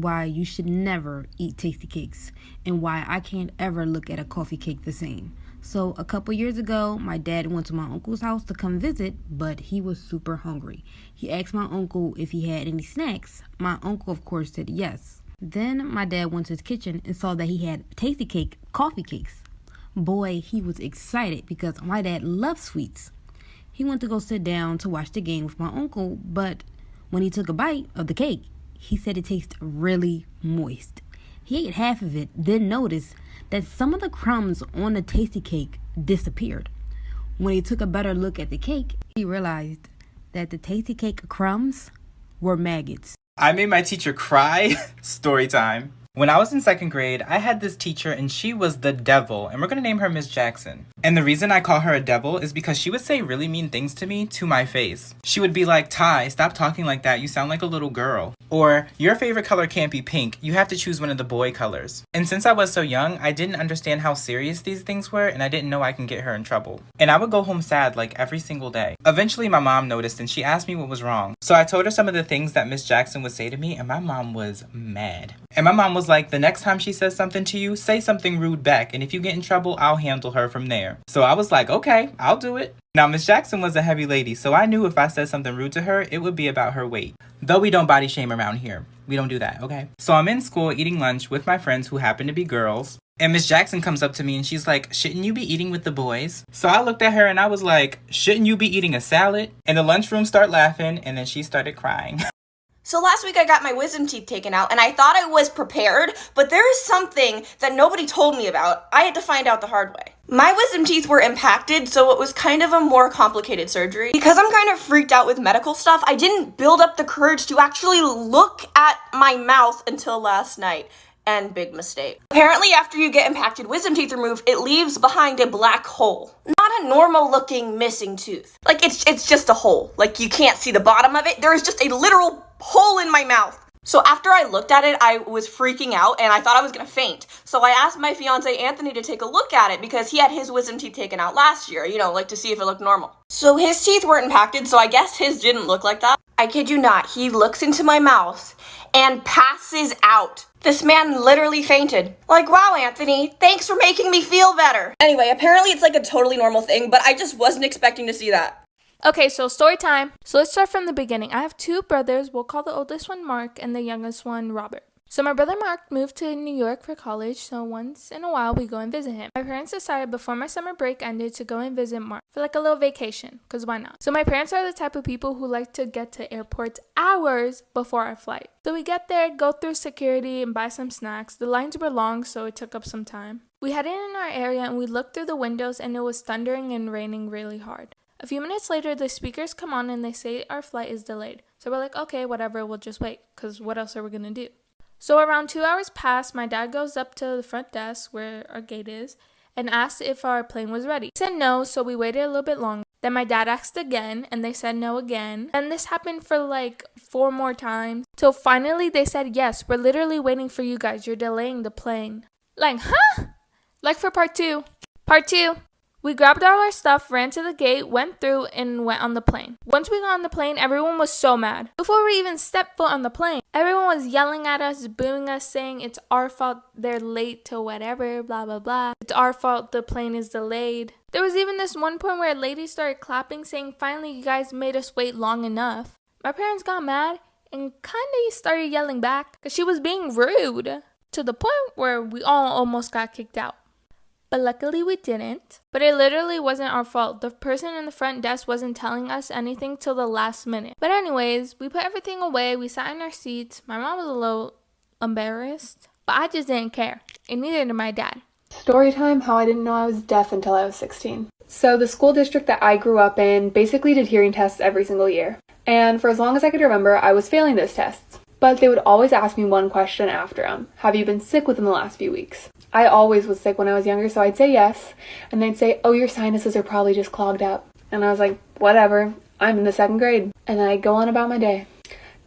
why you should never eat tasty cakes and why I can't ever look at a coffee cake the same. So a couple years ago, my dad went to my uncle's house to come visit, but he was super hungry. He asked my uncle if he had any snacks. My uncle, of course, said yes. Then my dad went to his kitchen and saw that he had tasty cake coffee cakes. Boy, he was excited because my dad loves sweets. He went to go sit down to watch the game with my uncle, but when he took a bite of the cake, he said it tasted really moist. He ate half of it, then noticed that some of the crumbs on the tasty cake disappeared. When he took a better look at the cake, he realized that the tasty cake crumbs were maggots. I made my teacher cry. Story time. When I was in 2nd grade, I had this teacher and she was the devil, and we're gonna name her Miss Jackson. And the reason I call her a devil is because she would say really mean things to me to my face. She would be like, Ty, stop talking like that, you sound like a little girl. Or, your favorite color can't be pink, you have to choose one of the boy colors. And since I was so young, I didn't understand how serious these things were, and I didn't know I can get her in trouble. And I would go home sad like every single day. Eventually my mom noticed and she asked me what was wrong. So I told her some of the things that Miss Jackson would say to me, and my mom was mad. And my mom was like, the next time she says something to you, say something rude back, and if you get in trouble, I'll handle her from there. So I was like, okay, I'll do it. Now, Miss Jackson was a heavy lady, so I knew if I said something rude to her, it would be about her weight. Though we don't body shame around here. We don't do that, okay? So I'm in school eating lunch with my friends who happen to be girls, and Miss Jackson comes up to me and she's like, shouldn't you be eating with the boys? So I looked at her and I was like, shouldn't you be eating a salad? And the lunchroom started laughing, and then she started crying. So last week I got my wisdom teeth taken out and I thought I was prepared, but there is something that nobody told me about. I had to find out the hard way. My wisdom teeth were impacted, so it was kind of a more complicated surgery. Because I'm kind of freaked out with medical stuff, I didn't build up the courage to actually look at my mouth until last night. And big mistake. Apparently, after you get impacted wisdom teeth removed, it leaves behind a black hole. Not a normal looking missing tooth. Like, it's just a hole. Like, you can't see the bottom of it. There is just a literal hole in my mouth. So after I looked at it, I was freaking out and I thought I was gonna faint. So I asked my fiance Anthony to take a look at it because he had his wisdom teeth taken out last year, you know, like to see if it looked normal. So his teeth weren't impacted, so I guess his didn't look like that. I kid you not, he looks into my mouth and passes out. This man literally fainted. Like, wow, Anthony, thanks for making me feel better. Anyway, apparently it's like a totally normal thing, but I just wasn't expecting to see that. Okay, so story time. So let's start from the beginning. I have 2 brothers. We'll call the oldest one Mark and the youngest one Robert. So my brother Mark moved to New York for college, so once in a while we go and visit him. My parents decided before my summer break ended to go and visit Mark for like a little vacation, because why not? So my parents are the type of people who like to get to airports hours before our flight. So we get there, go through security and buy some snacks. The lines were long, so it took up some time. We headed in our area and we looked through the windows and it was thundering and raining really hard. A few minutes later, the speakers come on and they say our flight is delayed. So we're like, okay, whatever, we'll just wait, because what else are we going to do? So around 2 hours pass, my dad goes up to the front desk where our gate is and asked if our plane was ready. He said no, so we waited a little bit longer. Then my dad asked again and they said no again. And this happened for like 4 more times. Till finally they said yes, we're literally waiting for you guys. You're delaying the plane. Like, huh? Like for part 2. Part 2. We grabbed all our stuff, ran to the gate, went through, and went on the plane. Once we got on the plane, everyone was so mad. Before we even stepped foot on the plane, everyone was yelling at us, booing us, saying it's our fault they're late to whatever, blah, blah, blah. It's our fault the plane is delayed. There was even this one point where a lady started clapping, saying, finally, you guys made us wait long enough. My parents got mad and kind of started yelling back because she was being rude to the point where we all almost got kicked out. But luckily we didn't. But it literally wasn't our fault. The person in the front desk wasn't telling us anything till the last minute. But anyways, we put everything away. We sat in our seats. My mom was a little embarrassed, but I just didn't care. And neither did my dad. Story time, how I didn't know I was deaf until I was 16. So the school district that I grew up in basically did hearing tests every single year. And for as long as I could remember, I was failing those tests. But they would always ask me one question after them. Have you been sick within the last few weeks? I always was sick when I was younger, so I'd say yes. And they'd say, oh, your sinuses are probably just clogged up. And I was like, whatever, I'm in the 2nd grade. And then I'd go on about my day.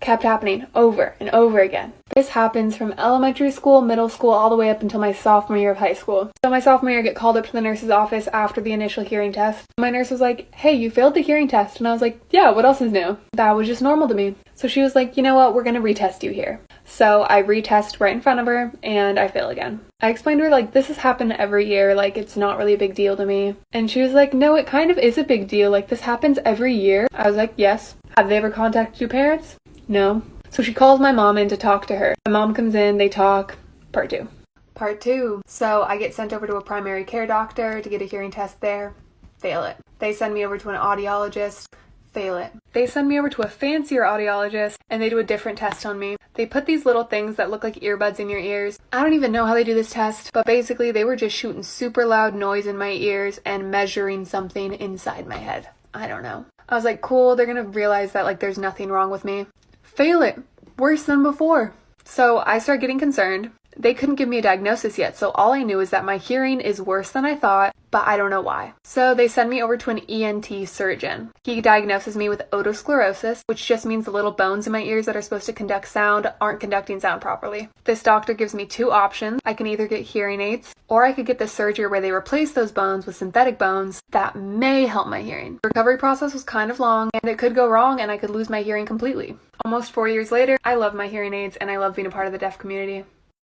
Kept happening over and over again. This happens from elementary school, middle school, all the way up until my sophomore year of high school. So my sophomore year, I get called up to the nurse's office after the initial hearing test. My nurse was like, hey, you failed the hearing test. And I was like, yeah, what else is new? That was just normal to me. So she was like, you know what, we're going to retest you here. So So I retest right in front of her and I fail again. I explained to her, like, this has happened every year, like, it's not really a big deal to me. And she was like, no, it kind of is a big deal, like, this happens every year. I was like, yes. Have they ever contacted your parents? No. So she calls my mom in to talk to her. My mom comes in, they talk. Part 2. Part 2. So I get sent over to a primary care doctor to get a hearing test there. Fail it. They send me over to an audiologist. Fail it. They send me over to a fancier audiologist and they do a different test on me. They put these little things that look like earbuds in your ears. I don't even know how they do this test, but basically they were just shooting super loud noise in my ears and measuring something inside my head. I don't know. I was like, cool, they're gonna realize that, like, there's nothing wrong with me. Fail it. Worse than before. So I start getting concerned. They couldn't give me a diagnosis yet, so all I knew is that my hearing is worse than I thought, but I don't know why. So they send me over to an ENT surgeon. He diagnoses me with otosclerosis, which just means the little bones in my ears that are supposed to conduct sound aren't conducting sound properly. This doctor gives me 2 options. I can either get hearing aids, or I could get the surgery where they replace those bones with synthetic bones that may help my hearing. The recovery process was kind of long, and it could go wrong and I could lose my hearing completely. Almost 4 years later, I love my hearing aids and I love being a part of the deaf community.